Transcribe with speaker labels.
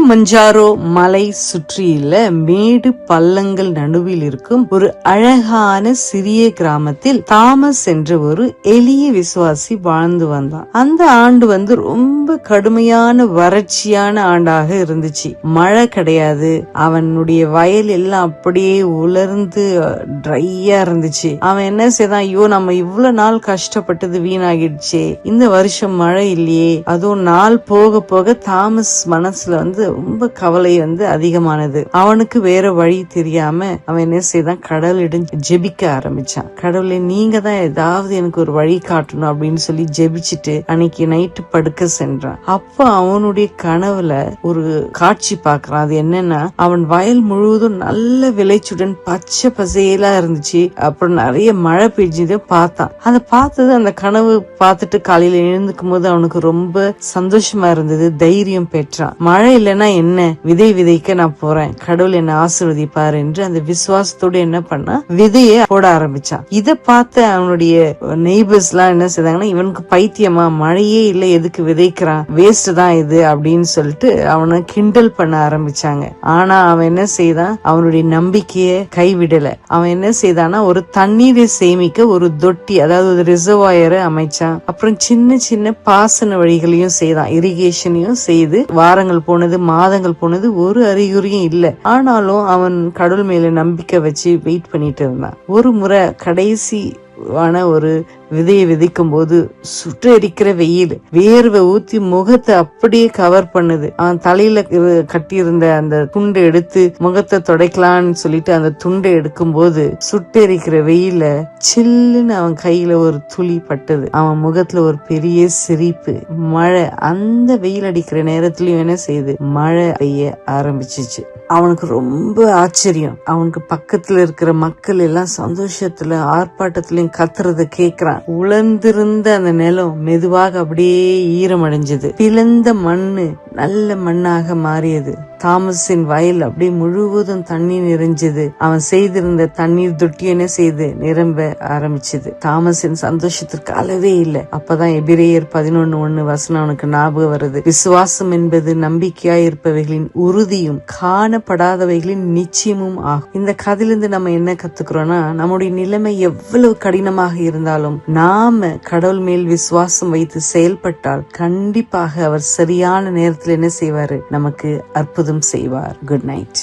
Speaker 1: Kilimanjaro மலை சுற்றியுள்ள மேடு பள்ளங்கள் நடுவில் இருக்கும் ஒரு அழகான சிறிய கிராமத்தில் தாமஸ் என்ற ஒரு எளிய விசுவாசி வாழ்ந்து வந்தான். அந்த ஆண்டு ரொம்ப கடுமையான வறட்சியான ஆண்டாக இருந்துச்சு. மழை கிடையாது. அவனுடைய வயல் எல்லாம் அப்படியே உலர்ந்து ட்ரையா இருந்துச்சு. அவன் என்ன செய்தான், ஐயோ நம்ம இவ்வளவு நாள் கஷ்டப்பட்டது வீணாகிடுச்சே, இந்த வருஷம் மழை இல்லையே. அதுவும் நாள் போக போக தாமஸ் மனசுல ரொம்ப கவலை அதிகமானது. அவனுக்கு வேற வழி தெரியாம அவன் என்ன செய்தான், கடவுளிடம் ஜெபிக்க ஆரம்பிச்சான். கடவுளே, நீங்க தான் ஏதாவது எனக்கு ஒரு வழி காட்டணும் அப்படின்னு சொல்லி ஜெபிச்சுட்டு அன்னைக்கு நைட்டு படுக்க சென்றான். அப்ப அவனுடைய கனவுல ஒரு காட்சி பாக்குறான். அது என்னன்னா, அவன் வயல் முழுவதும் நல்ல விளைச்சுடன் பச்சை பசையெல்லாம் இருந்துச்சு. அப்புறம் நிறைய மழை பெய்ஞ்சதை பார்த்தான். அதை பார்த்தது, அந்த கனவு பார்த்துட்டு காலையில எழுந்துக்கும் போது அவனுக்கு ரொம்ப சந்தோஷமா இருந்தது. தைரியம் பெற்றான். மழை இல்லைன்னா என்ன, விதை விதைக்க நான் போறேன், கடவுள் என்ன ஆசீர்வதிப்பார் என்று அந்த விசுவாசத்தோட என்ன பண்ணா, விதைய போட ஆரம்பிச்சான். இத பார்த்த அவனுடைய நெய்பர்ஸ் எல்லாம் என்ன செய்தாங்கன்னா, இவனுக்கு பைத்தியமா, மழையே இல்ல, எதுக்கு விதைக்கிறான், வேஸ்ட் தான் இது அப்படின்னு சொல்லிட்டு அவனை கிண்டல் பண்ண ஆரம்பிச்சாங்க. ஆனா அவன் என்ன செய்தான், அவனுடைய நம்பிக்கைய கைவிடல. அவன் என்ன செய்தானா, ஒரு தண்ணீரை சேமிக்க ஒரு தொட்டி, அதாவது ஒரு ரிசர்வாயரை அமைச்சான். அப்புறம் சின்ன சின்ன பாசன வழிகளையும் செய்தான், இரிகேஷனையும் செய்து. வாரங்கள் போனது, மாதங்கள் போனது, ஒரு அறிகுறியும் இல்ல. ஆனாலும் அவன் கடவுள் மேல நம்பிக்கை வச்சு வெயிட் பண்ணிட்டு இருந்தான். ஒரு முறை கடைசி ஒரு விதையை விதைக்கும் போது சுட்டெரிக்கிற வெயில் வேர்வை ஊத்தி முகத்தை அப்படியே கவர் பண்ணுது. அவன் தலையில கட்டியிருந்த அந்த துண்டை எடுத்து முகத்தை துடைக்கலான்னு சொல்லிட்டு அந்த துண்டை எடுக்கும் போது சுட்டெரிக்கிற வெயில சில்லுன்னு அவன் கையில ஒரு துளி பட்டது. அவன் முகத்துல ஒரு பெரிய சிரிப்பு. மழை அந்த வெயில் அடிக்கிற நேரத்திலயும் என்ன செய்யுது, மழை பெய்ய ஆரம்பிச்சிச்சு. அவனுக்கு ரொம்ப ஆச்சரியம். அவனுக்கு பக்கத்துல இருக்கிற மக்கள் எல்லாம் சந்தோஷத்துல ஆர்ப்பாட்டத்திலையும் கத்துறத கேக்குறான். உலர்ந்திருந்த அந்த நிலம் மெதுவாக அப்படியே ஈரமடைஞ்சது. பிளந்த மண்ணு நல்ல மண்ணாக மாறியது. தாமஸின் வயல் அப்படியே முழுவதும் தண்ணீர் நிறைஞ்சது. அவன் செய்திருந்த தண்ணீர் தொட்டி என்ன செய்து நிரம்ப ஆரம்பிச்சது. தாமஸின் சந்தோஷத்திற்கு அளவே இல்லை. அப்பதான் எபிரேயர் 11:1 வசனம் அவனுக்கு ஞாபகம் வருது. விசுவாசம் என்பது நம்பிக்கையாய் இருப்பவைகளின் உறுதியும் காணப்படாதவைகளின் நிச்சயமும் ஆகும். இந்த கதையிலிருந்து நம்ம என்ன கத்துக்கிறோம்னா, நம்முடைய நிலைமை எவ்வளவு கடினமாக இருந்தாலும் நாம கடவுள் மேல் விசுவாசம் வைத்து செயல்பட்டால் கண்டிப்பாக அவர் சரியான நேரத்தில் என்ன செய்வாரு, நமக்கு அற்புதம் செய்வார். Good night.